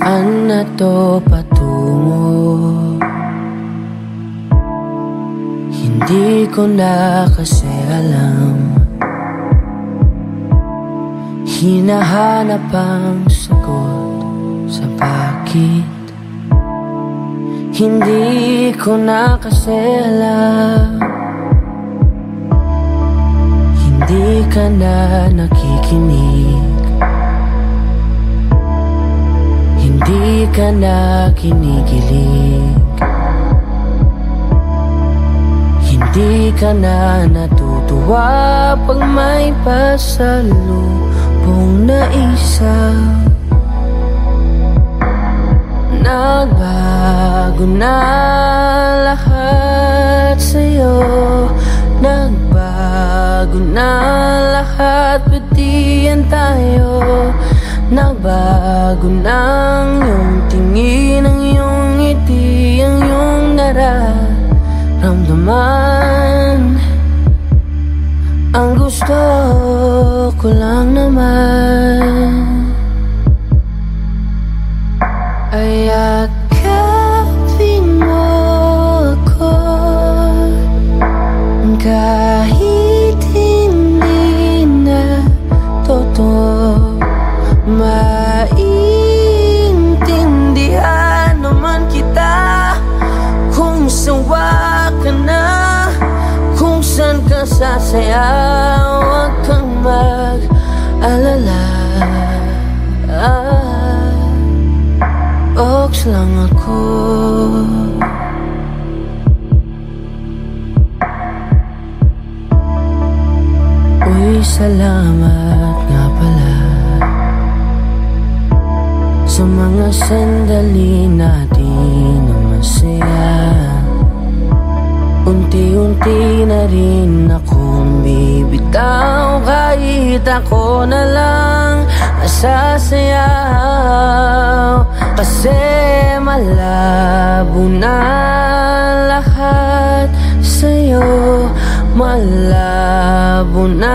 Saan na to patungo? Hindi ko na kasi alam. Hinahanap ang sagot sa bakit. Hindi ko na kasi alam. Hindi ka na nakikinig. Hindi ka na kinikilig. Hindi ka na natutuwa pag may pasalubong na isa. Nagbago na lahat sa'yo. Nagbago na lahat, pati yan tayo. Nagbago na ang iyong tingin, ang iyong ngiti, ang iyong nararamdaman. Ang gusto ko lang naman ay yakapin mo ako, kahit hindi na totoo. Maintindihan naman kita kung sawa ka na, kung saan ka sasaya. Huwag kang mag-alala. Oks lang ako. Uy, salamat nga pala sa mga sandali natin na masaya. Unti-unti na rin akong bibitaw, kahit ako na lang nasasayaw. Kasi malabo na lahat sa'yo. Malabo na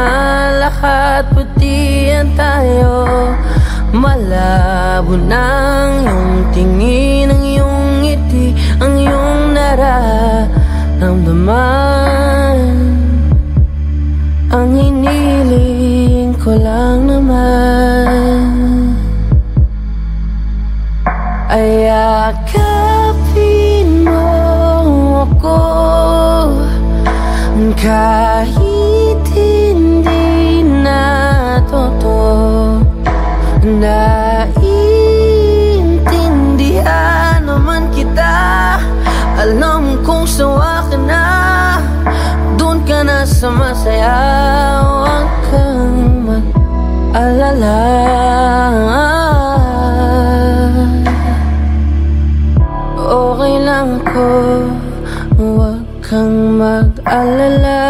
lahat, pati yan tayo. Malabo na ang iyong tingin, ang iyong ngiti, ang iyong nararamdaman. Ang hiniling ko lang naman ay yakapin mo ako, kahit hindi na totoo. Naiintindihan naman kita. Alam kong sawa ka na, doon ka na sa masaya. Huwag kang mag-alala. Okay lang ako. Huwag kang mag-alala.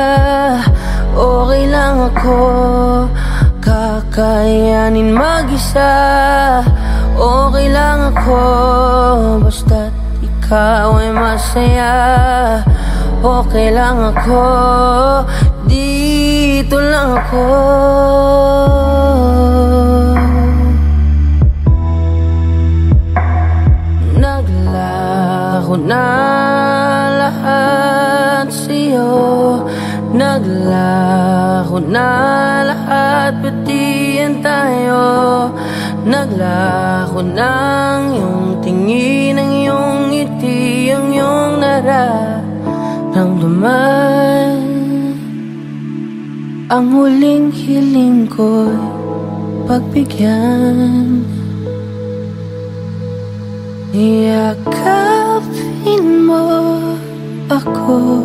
Okay lang ako. Kakayanin mag-isa. Okay lang ako, basta't ikaw ay masaya. Okay lang ako, dito lang ako. Naglaho na lahat sa'yo. Naglaho na lahat, pati yan tayo. Naglaho na ang iyong tingin, ang iyong ngiti, ang iyong nararamdaman. Ang huling hiling ko'y pagbigyan. Yakapin mo ako,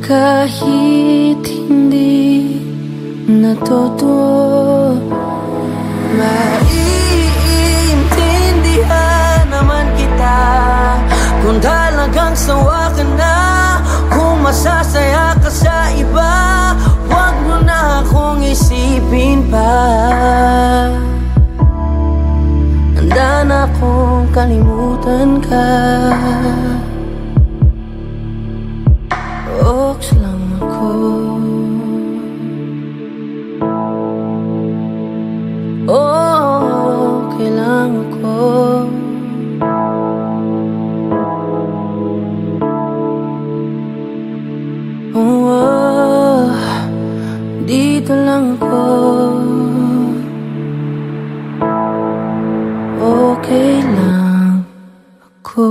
kahit hindi na totoo. Maiintindihan naman kita kung talagang sawa ka na, kung masasaya ka sa iba. Huwag mo na akong isipin pa. Handa na akong kalimutan ka. Oks lang ako. Okay lang ko. Oh, dito lang ako. Okay lang ako.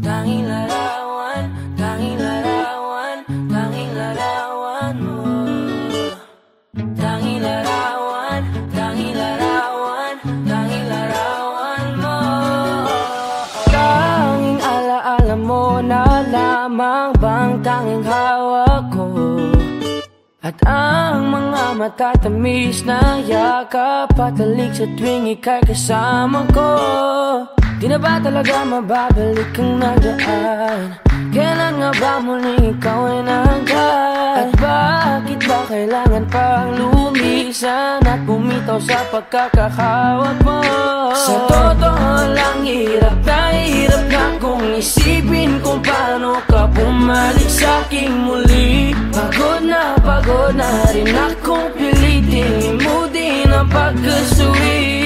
Tanging larawan, tanging larawan, tanging larawan mo. Tanging larawan, tanging larawan, tanging larawan mo. Tanging alaala mo na lamang bang tanging hawak ko. At ang mga matatamis na yakap patalik sa tuwing ika'y kasama ko. Di na ba talaga mababalik ang nagaan? Kailan nga ba muling ikaw ay nangkat? At bakit ba kailangan pang lumisan at bumitaw sa pagkakahawak mo? Sa totoo lang hirap na kung isipin kung paano ka bumalik sa'king muli. Pagod na rin akong pilitin limutin ang pagkasuwi.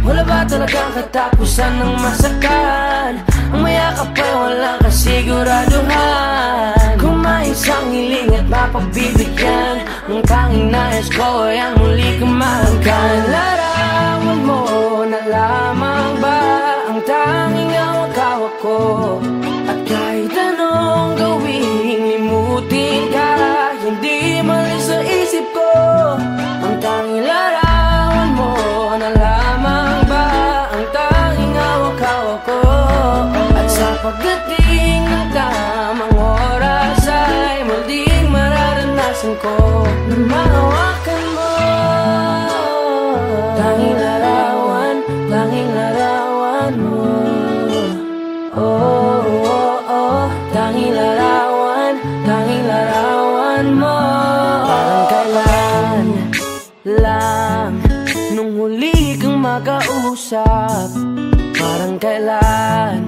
Wala ba talagang katapusan ng masakan? Ang mayakap ay walang kasiguraduhan. Kung may isang hiling at mapagbibigyan, ang tanging nais ko ay ang muli kang mahanggan. Larawan mo na lamang ba ang tanging hawak ko? At kahit anong gawing limutin ka, hindi malis sa isip ko. Ang tanging larawan mo na lamang ba ang tanging hawak ko. At sa pagdating ng tamang oras ay muling mararanasan ko na mahawakan mo. Tanging larawan, tanging larawan mo. Oh, oh, oh, tanging larawan, tanging larawan mo. Parang kailan lang nung huli kang makausap. Parang kailan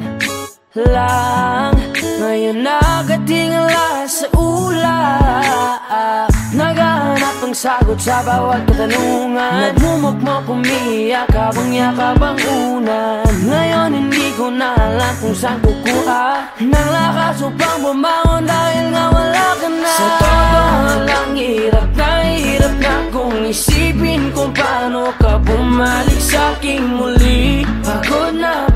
lang ngayon nakatingala sa ulap. Naghahanap ng sagot sa bawat katanungan. Nagmumukmok umiiyak habang yakap ang unan. Ngayon hindi ko na alam kung saan kukuha ng lakas upang bumangon dahil nga wala ka na. Sa totoo lang hirap na kung isipin kung paano ka bumalik sa'king muli.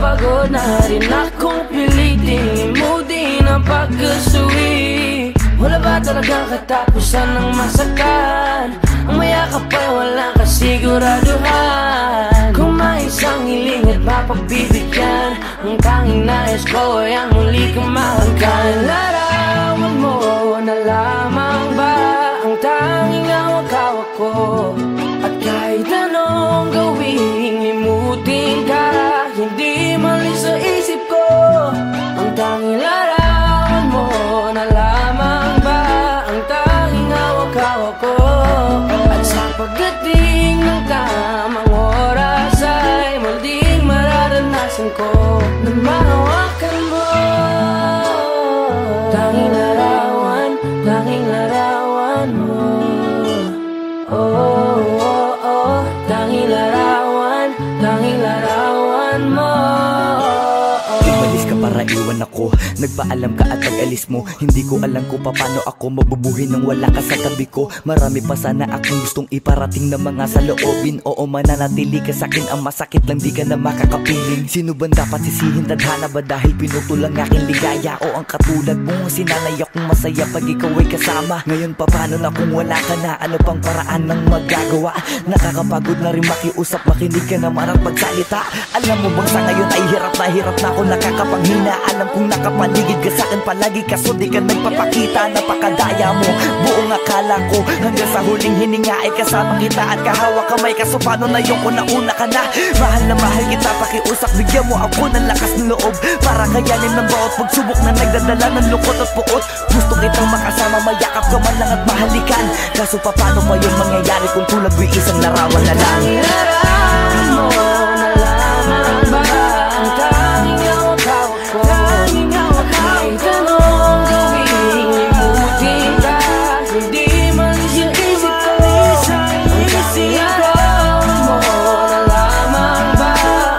Pagod na rin akong pilitin limutin ang pagkasuwi. Wala ba talagang katapusan ng masakan? Ang mayakap ay walang kasiguraduhan. Kung may isang hiling at mapagbibigyan, ang tanging nais ko ay ang muli kang mahanggan. Larawan mo na lamang ba ang tanging hawak ko? At kahit anong gawing limutin ka, hindi malis sa isip ko. Ang tanging larawan mo na lamang ba ang tanging hawak ko. At sa pagdating ng tamang oras ay muling mararanasan ko na mahawakan mo. Tanging larawan, tanging larawan mo. Oh, oh, oh, tanging larawan, tanging larawan mo. Umalis ka para iwan ako, nagpaalam ka at pag-alis mo. Hindi ko alam kung paano ako mabubuhay nang wala ka sa tabi ko. Marami pa sana akong gustong iparating na mga saloobin. Oo, mananatili ka sa'kin, ang masakit lang di ka na makakapiling. Sino ba dapat sisihin, tadhana ba dahil pinutol ang aking ligaya? O ang katulad mo, sinanay akong masaya pag ikaw ay kasama. Ngayon pa paano na kung wala ka na? Ano pang paraan ng magagawa? Nakakapagod na rin makiusap, makinig ka naman at magsalita. Alam mo bang sa ngayon ay hirap na ako nakakapanghina. Alam kong nakapaligid ka sa'kin palagi, kaso di ka nagpapakita. Napakadaya mo, buong akala ko, hanggang sa huling hininga ay kasama kita at kahawak kamay. Kaso paano na yung una-una ka na? Mahal na mahal kita, pakiusap, bigyan mo ako ng lakas ng loob para kayanin ng bawat pagsubok na nagdadala ng lungkot at puot. Gusto kitang makasama, mayakap ka man lang at mahalikan. Kaso paano pa yung mangyayari kung tulad mo'y isang larawan na lang? Larawan mo na lamang ba ang tanging hawak-hawak ko? May tanong gawing limutin ka, hindi man siya isip ko. Ang tanging larawan mo na lamang ba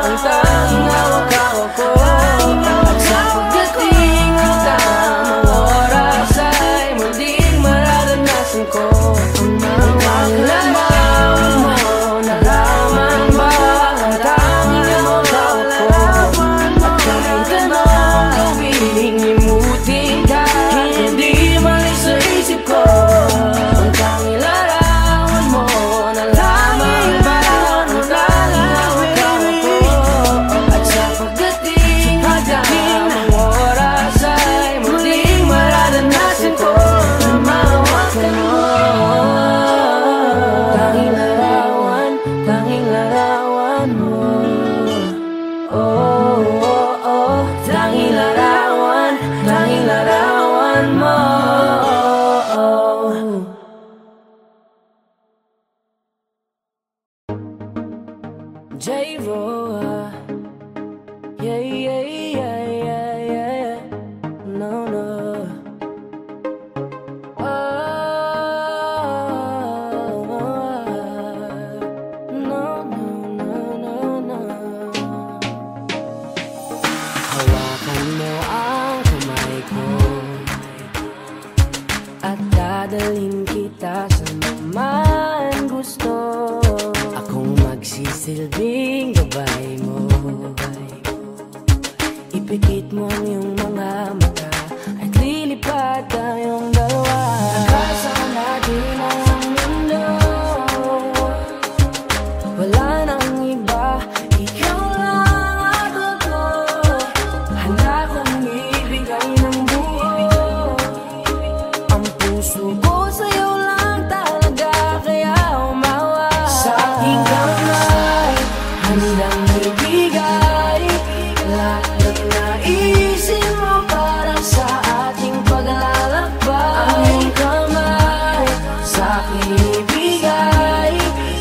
ang tanging hawak-hawak ko? At sa pagdating ng tamang oras ay muling mararanasan ko ang mga larawan mo na lamang ba ang tanging hawak-hawak ko? At kahit anong gawing limutin ka, hindi mali sa isip ko. Ang tanging larawan mo na lamang ba ang tanging hawak-hawak ko? At sa pagdating ng tamang oras ay muling mararanasan ko na mahawakan mo. Tanging larawan mo. Oh, oh, oh. Tanging larawan mo. J-Ro, yeah, yeah, yeah, yeah, yeah. No, no. Oh, no, no, no, no, no. Hawakan mo ang kamay ko at dadalhin kita sa naman gusto. Akong magsisilbing gabay mo. Ipikit mo ang iyong mga mata at lilipad tayong dalawa. Nakasama natin ang mundo, wala nang iba, ikaw lang at ako. Handa kong ibigay ng buo ang puso ko sa'yo lang talaga, kaya umawa. Sa aking kamay, handang ibigay lahat ng naisin mo para sa ating paglalakbay. Ang iyong kamay sa aking ibigay,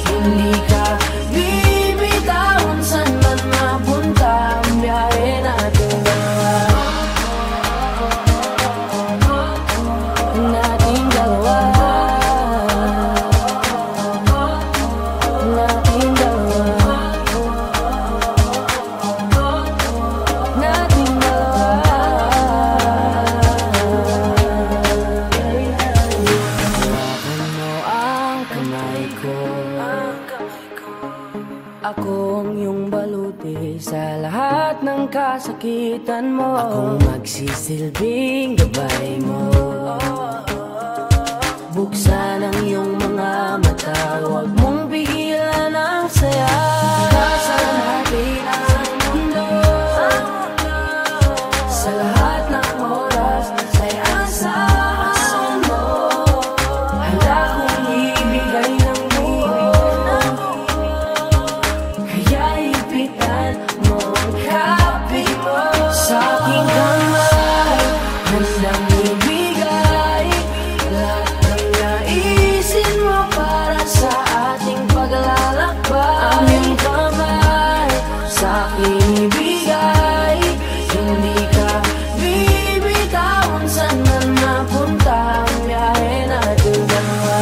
hindi ka bibitawan saan man mapunta ang biyahe natin dalawa. Nating dalawa. Nating dalawa. Nating dalawa. Hawakan mo ang kamay ko, ako ang iyong baluti sa lahat ng kasakitan mo. Akong magsisilbing gabay mo. Buksan ang iyong mga mata, huwag mong pigilan ang saya. Kasama natin ang mundo, sa lahat ng oras ay asahan mo. Handa kong ibigay ng buo, kaya ipitan mo ang kape mo. Sa aking kamay, handang ibigay lahat ng naisin mo para sa ating paglalakbay. Ang iyong kamay sa aking ibigay, hindi ka bibitawan saan man napunta ang biyahe natin dalawa.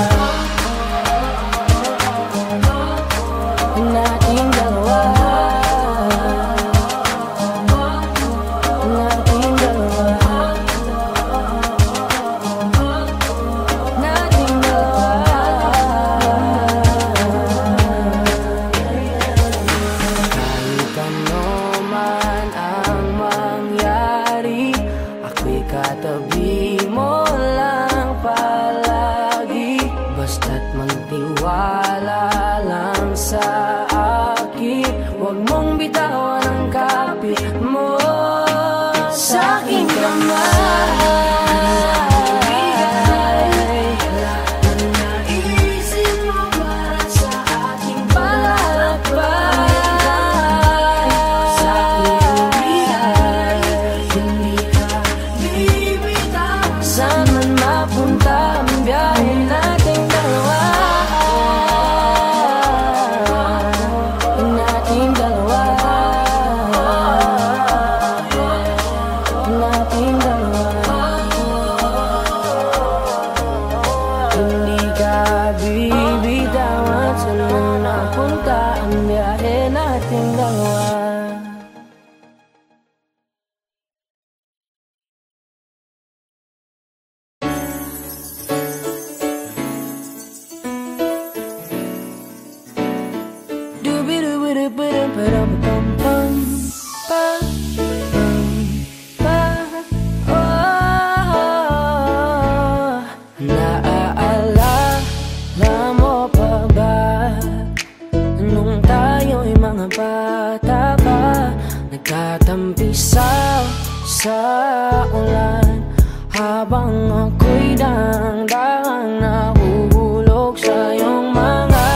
Nating dalawa. Nating dalawa. Nating dalawa. Kahit ano man ang mangyari, ako'y katabi mo lang palagi. Basta't magtiwala lang sa akin, huwag mong bitawan ang kapit mo. Sa aking Naaalala mo pa ba nung tayo'y mga bata pa, nagtatampisaw sa ulan, habang ako'y daang-daang nahuhulog sa iyong mga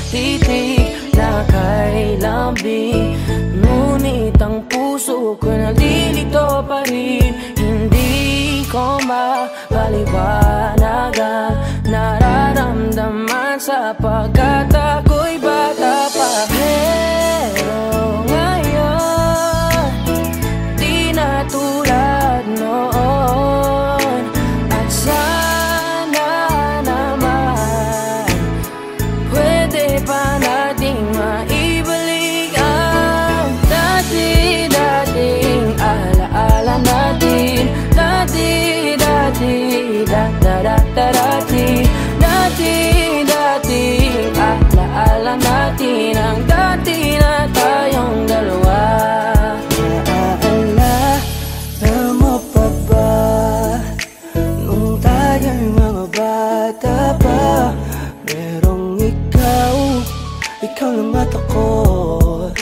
titig na kay lambing. Ngunit ang puso ko nalilito pa rin, hindi ko mapaliwanagan nararamdaman sapagkat ako'y bata pa. Pero ngayon, di na tulad noon, at sana naman pwede pa nating maibalik ang dati-dating alaala natin. Dati-dating alaala natin, ang dati na tayong dalawa. Naaalala mo pa ba nung tayo'y mga bata pa, merong ikaw lang at ako,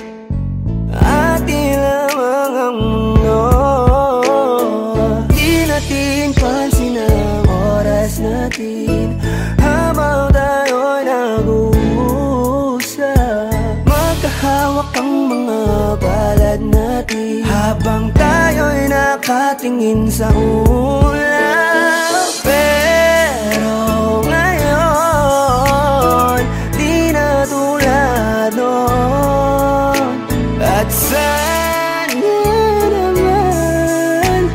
ating lamang ang mundo. Di natin pansin ang oras natin habang tayo'y nag-uusap, magkahawak ang mga palad natin habang tayo'y nakatingin sa ulap. Pero ngayon, di na tulad noon, at sana naman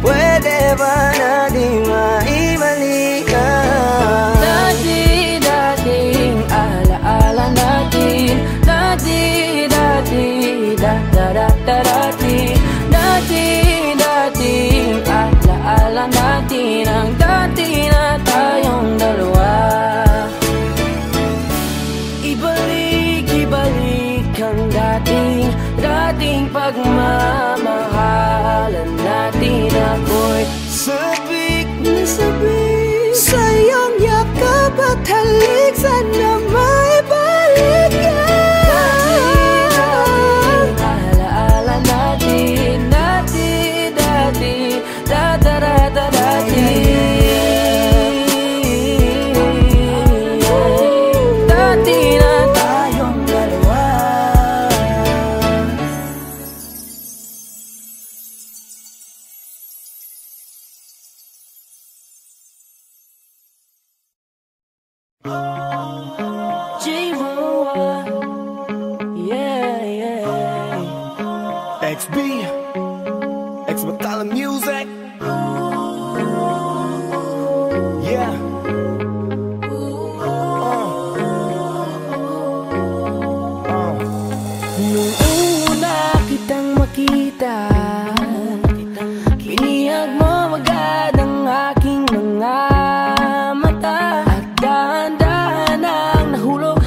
pwede ba nating maibalik ang dati-dating alaala natin. Dati-dating alaala natin, ang dati na tayong dalawa. Ibalik ang dating pagmamahalan natin. Ako'y sabik na sabik sa iyong yakap at halik, sana maibalik yan. Alaala natin, dati-dati na tayong dalawa. J-Roa, yeah. XB, X-Metal Music. Yeah. Nung una kitang makita, binihag mo agad ang aking mga mata, at dahan-dahan ang nahulog.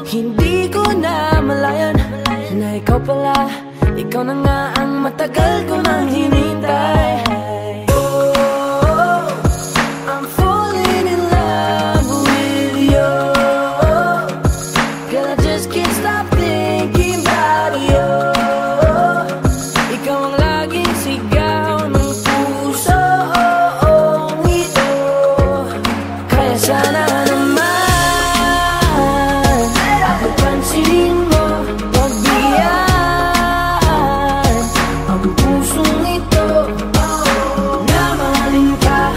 Hindi ko na malayan na ikaw pala, ikaw na nga ang matagal ko nang hinintay. Oh, I'm falling in love with you, girl, I just can't stop thinking about you. Ikaw ang laging sigaw ng puso ito, kaya sana naman pansinin mo, pagbigyan ang pusong ito. Na mahalin ka,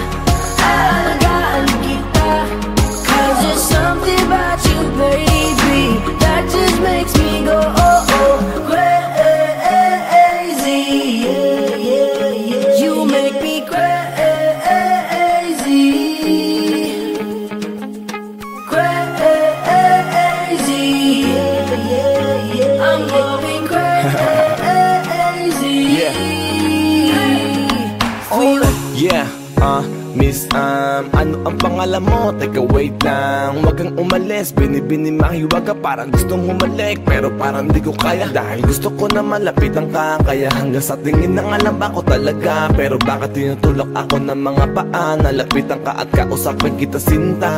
alagaan kita, 'cause there's something about you, baby, that just makes me go crazy. You make me crazy, crazy. I'm going crazy. Yeah, Miss, ano ang pangalan mo? Teka wait lang, wag kang umalis. Binibini mahiwag ka, parang gustong humalik, pero parang di ko kaya, dahil gusto ko na malapitan ka. Kaya hanggang sa tingin na alam ba ko talaga, pero bakit tinutulak ako ng mga paa? Nalapitan ka at kausapin kita sinta,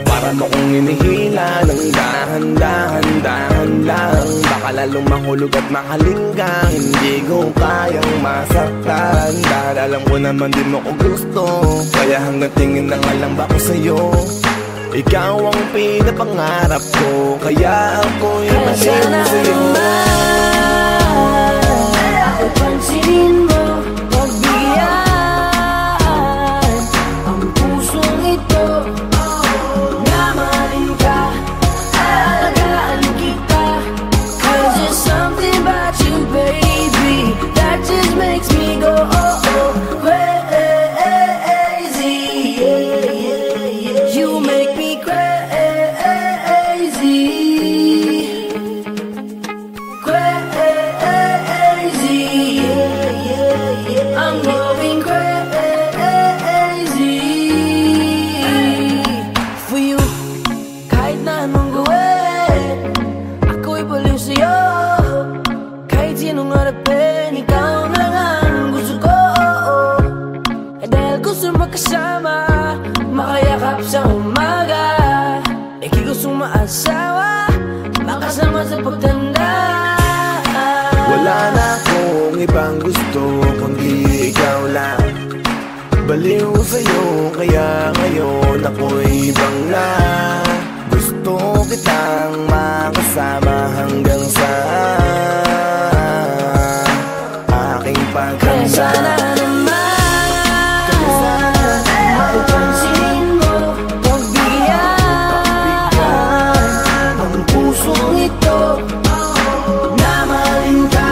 para mo kong hinihila ng dahan-dahan lang. Baka lalong mahulog at makalinggang, hindi ko kayang masaktan, dahil alam ko naman di mo ko gusto. Kaya hanggang tingin na nga lang ba ko sa'yo, ikaw ang pinapangarap ko. Kaya ako'y masin sa'yo. Ako pansinin mo, pagbigyan ang pusong ito. Namahalin ka, aalagaan kita. 'Cause there's something about you, baby, that just makes me go crazy. You make me crazy, crazy. I'm going crazy for you. Kahit na anong gawin, ako'y baliw sa'yo. Kahit sinong harapin, ikaw na nga ang gusto ko. Eh dahil gusto magkasama, makayakap sa umaga. Ika'y gustong maasawa, makasama sa pagtanda. Wala na akong ibang gusto kundi ikaw lang. Baliw sa'yo, kaya ngayon ako'y ibang na. Gusto kitang makasama hanggang sa aking Kaya pagkanda. sana naman, ako pansinin mo, pagbigyan ang pusong ito. Namahalin ka,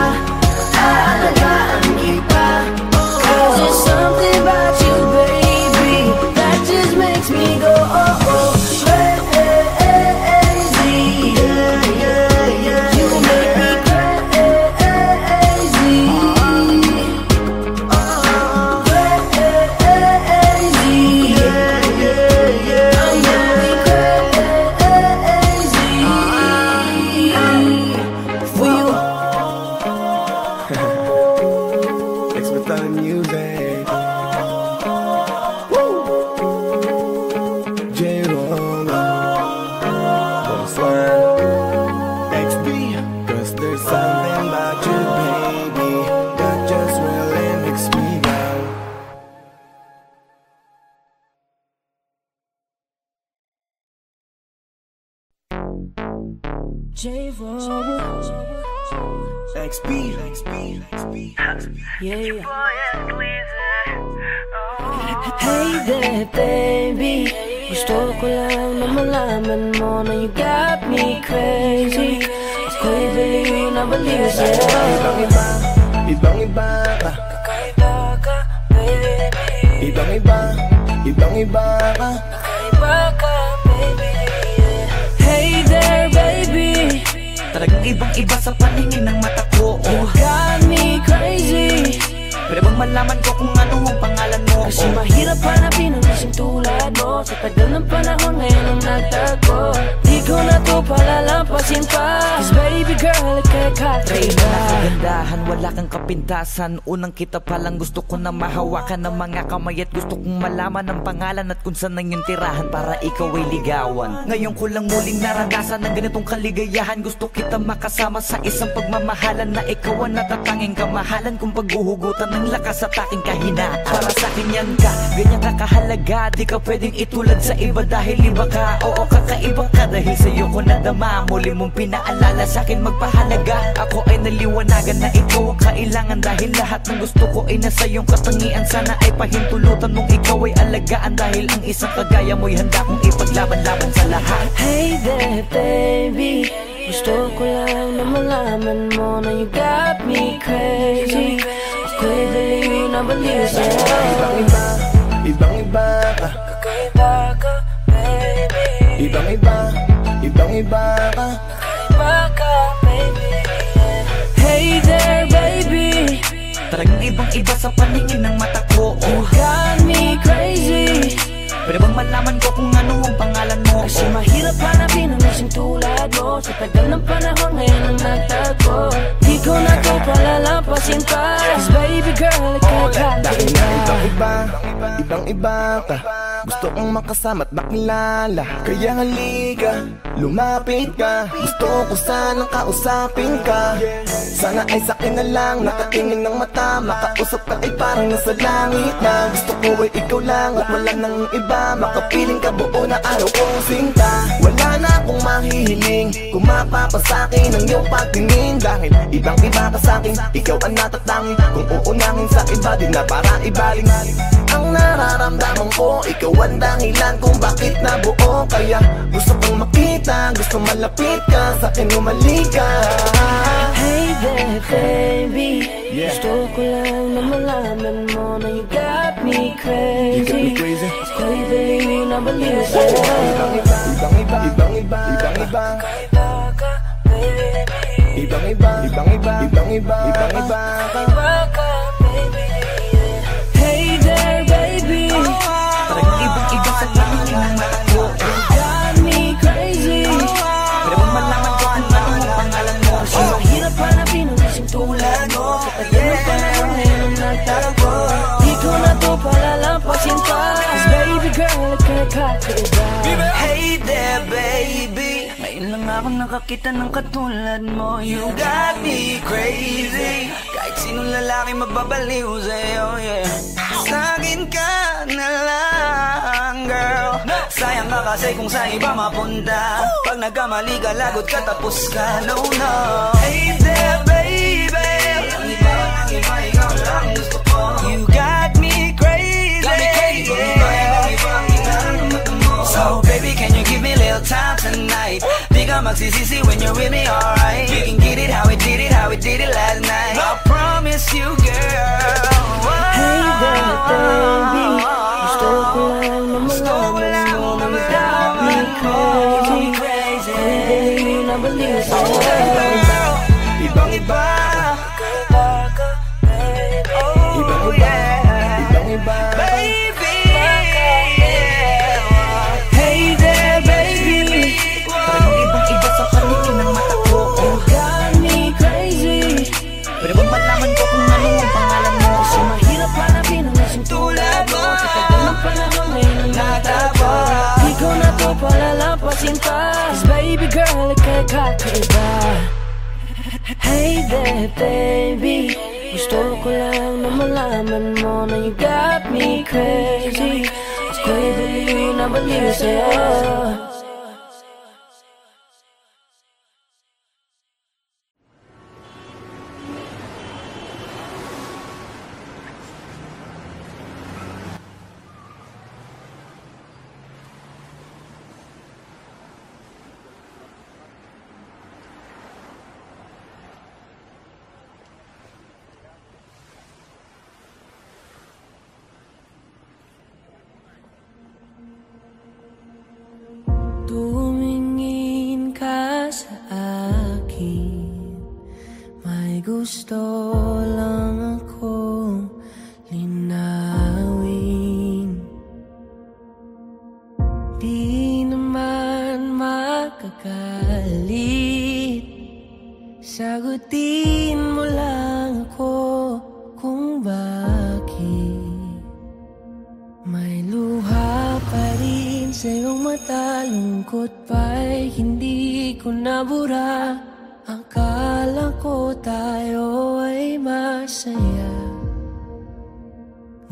aalagaan kita. 'Cause there's something about you, baby, that just makes me go crazy. You make me crazy, Expectant music. Woo! J-Roma, Boss One, XB. 'Cause there's something about you, baby, that just really makes me go. XB. yeah. Hey there, baby, gusto ko lang na malaman mo na you got me crazy. Ako'y baliw na baliw sa'yo. Ibang-iba, ibang-iba ka. Kakaiba ka, baby. Ibang-iba, ibang-iba ka. Kakaiba ka, baby. Hey there, baby, Talagang ibang-iba sa paningin ng mata ko. you got me crazy. Pwede bang malaman ko kung ano ang pangalan mo? Kasi mahirap hanapin ang isang tulad mo. Sa tagal ng panahon ngayon ang nagtago. Di ko na to palalampasin pa. 'Cause baby girl, ika'y kakaiba. Kagandahan, wala kang kapintasan. Unang kita palang gusto ko na mahawakan ng mga kamay. At gusto kong malaman ang pangalan at kung saan ang iyong tirahan para ikaw ay ligawan. Ngayon ko lang muling naranasan ng ganitong kaligayahan. Gusto kita makasama sa isang pagmamahalan na ikaw ang natatanging kamahalan kung paghuhugutan ng lakas at aking kahinaan. Para sa akin yan ka, ganyan ka kahalaga. Di ka pwedeng itulad sa iba dahil iba ka. Oo, kakaiba ka dahil sa'yo ko nadama. Muli mong pinaalala sa akin magpahalaga. Ako ay naliwanagan na ikaw ang kailangan dahil lahat ng gusto ko ay nasa iyong katangian. Sana ay pahintulutan mong ikaw ay alagaan dahil ang isang kagaya mo'y handa kong ipaglaban-laban sa lahat. Hey there, baby, gusto ko lang na malaman mo na you got me crazy. Ako'y baliw na baliw sa'yo. Ibang-iba, ibang-iba ka. Kakaiba ka, baby. Ibang-iba, ibang-iba ka. Kakaiba ka, baby. Hey there, baby, Talagang ibang-iba sa paningin ng mata ko. you got me crazy. Pwede bang malaman ko kung ano ang pangalan mo? Kasi mahirap hanapin ang isang tulad mo. Sa tagal ng panahon ngayon ang nagtagpo. Di ko na to palalampasin pa. Cause baby girl, ikaw dahil na ibang-iba, ibang-iba ka. Gusto kong makasama at makilala. Kaya halika, lumapit ka. Gusto ko sanang kausapin ka. Sana ay sakin na lang, nakatingin ng mata. Makausap ka ay parang nasa langit na. Gusto ko ay ikaw lang at wala nang iba. Makapiling ka buo na araw kong sinta. Wala na akong mahihiling kung mapapasakin ang iyong pagtingin. Dahil ibang-iba ka sakin, ikaw ang natatangi. Kung uunangin sa iba, di na para ibaling. Ang nararamdaman ko, ikaw ang dahilan kung bakit nabuo. Kaya gusto kong makita, gusto malapit ka, sa akin umalik ka. Hey there baby, gusto ko lang na malaman mo na you got me crazy. Ako'y baliw na baliw sa'yo. Ibang-iba, ibang-iba, ibang-iba. Ibang-iba, ibang-iba, ibang-iba, ibang-iba ka. Hey there baby, Parang ibang-iba sa tingin ng mata ko. you got me crazy. Pwede bang malaman ko kung ano ang pangalan mo? Kasi mahirap hanapin ang isang tulad mo. Sa tagal ng panahon ngayon ang nagtagpo. Di ko na to palalampasin pa. Cause baby girl, ikaw kakaiba. Hey there baby, ngayon lang ako nakakita ng katulad mo. You got me crazy. Kahit sinong lalaki mababaliw sa'yo, yeah. Sa'kin ka na lang, girl. Sayang ka kasi kung sa iba mapunta. Pag nagkamali ka, lagot ka, tapos ka, no, no. Hey there baby, ang iba, ikaw lang gusto ko. You got me crazy, so baby, can you give me a little time tonight? Di ka magsisisi when you're with me, alright? We can get it how we did it, how we did it last night. I promise you, girl. Hey there baby, gusto ko lang na malaman mo na you got me crazy. Ako'y baliw na baliw sa'yo. Ibang-iba, ibang-iba, ibang-iba. Baby, Hey there baby, parang ibang-iba sa paningin ng mata ko. you got me crazy. Pwede bang malaman ko kung ano ang pangalan mo? Kasi mahirap hanapin ang isang tulad mo. Sa tagal ng panahon ngayon ang nagtagpo. Di ko na to palalampasin pa. Cause baby girl, ikaw kakaiba. Hey there baby, gusto ko lang na malaman mo na you got me crazy. Ako'y baliw na baliw sa'yo. Tumingin ka sa akin, may gusto lang akong linawin. Di naman makagalit, sagutin mo lang ako kung bakit. May luha pa rin sa iyong mata, lungkot pa'y hindi ko nabura. Akala ko tayo ay masaya,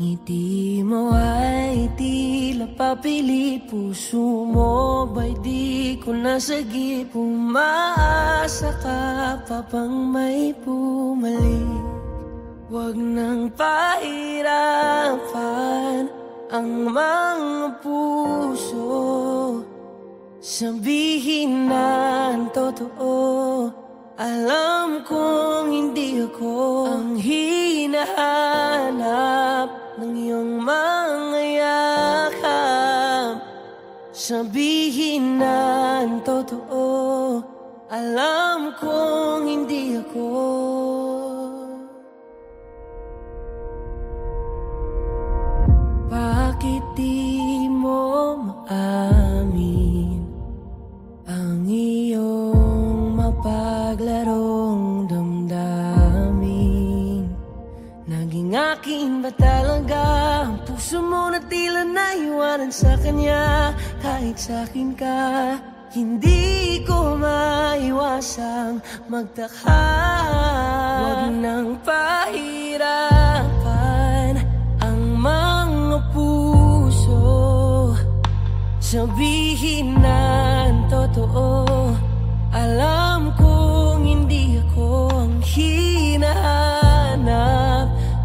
ngiti mo ay tila papilit. Puso mo ba'y di ko nasagip? Umaasa ka pa bang may bumalik? Huwag nang pahirapan ang mga puso, sabihin na ang totoo. Alam kong hindi ako ang hinahanap ng iyong mga yakap. Sabihin na ang totoo. Alam kong hindi ako. Bakit di mo tila naiwanan sa kanya. Kahit sa'kin ka, hindi ko maiwasang magtaka. Huwag nang pahirapan ang mga puso, sabihin ng totoo. Alam kong hindi ako ang hinahanap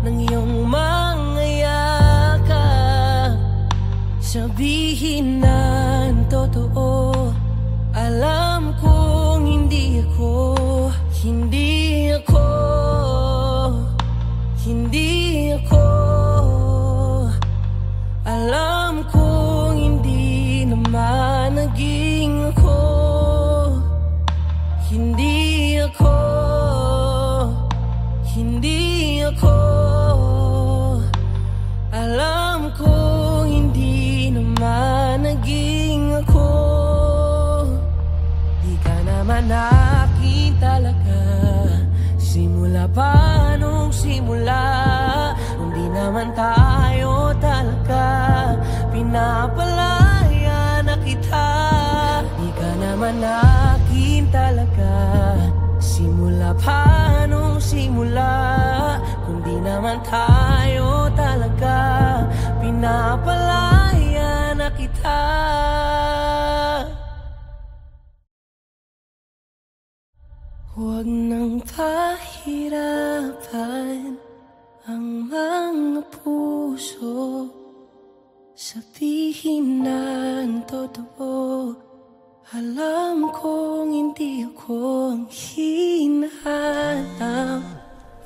ng iyong mga yakap. Sabihin ng totoo. Alam kong hindi ako alam kong hindi naman naging ako. Hindi ako alam kong hindi naman naging ako. Di ka naman akin talaga, simula pa nung simula. Hindi naman tayo talaga, pinapalaya na kita. Di ka naman akin talaga, simula pa nung simula. Kundi naman tayo talaga, pinapalaya na kita. Huwag nang pahirapan ang mga puso, sabihin ng totoo. Alam kong hindi ako ang hinahanap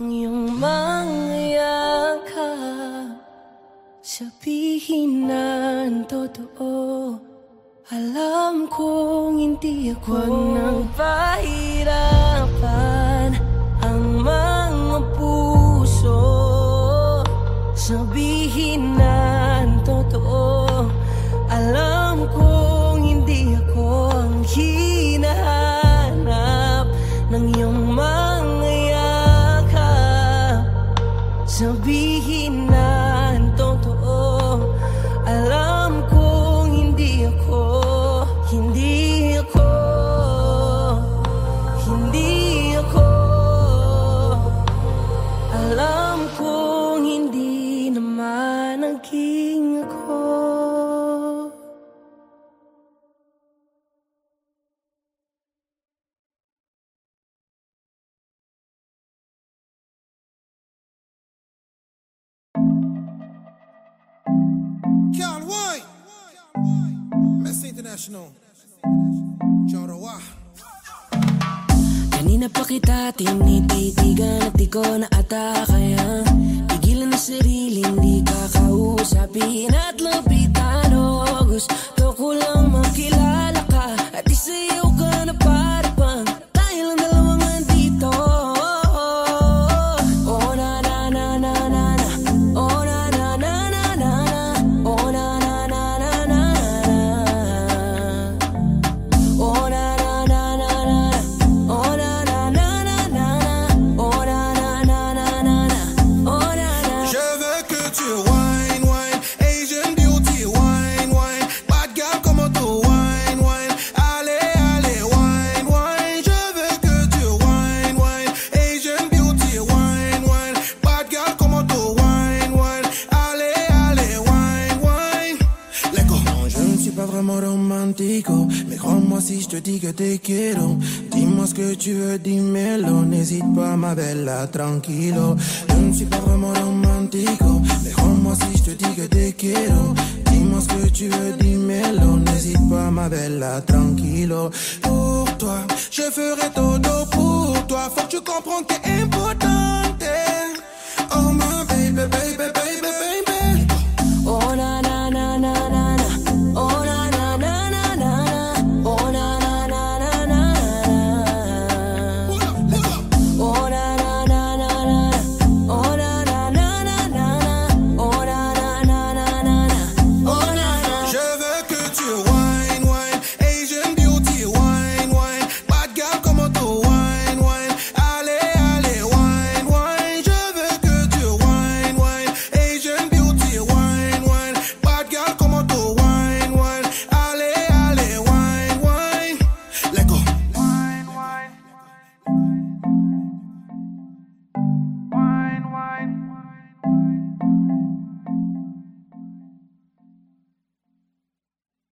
ng iyong mga yakap. Sabihin ng totoo. Alam kong hindi ako. Huwag nang pahirapan ang mga puso, sabihin ng totoo. Alam kong hindi ako ang hinahanap ng iyong mga yakap. Sabihin ng totoo. Alam kong hindi ako alam kong hindi naman naging ako. Carl White, Messi International, Jorowa. Kanina pa kita tinititigan at di ko na ata kaya pigilan na sarili, hindi ka kausapin at lapitan. O gusto ko lang makilala ka at isayaw ka na para bang tayo lang dalawang andito. Oh na na na na na na, oh na na na na na na, oh na na na na na na, oh na na na na na, oh na. Mais crois-moi si je te dis que te quiero. Dis-moi ce que tu veux, dis-moi-le. N'hésite pas ma bella, tranquilo. Je ne suis pas vraiment romantico, mais crois-moi si je te dis que te quiero. Dis-moi ce que tu veux, dis-moi-le. N'hésite pas ma bella, tranquilo. Pour toi, je ferai todo pour toi. Faut que tu comprennes que t'es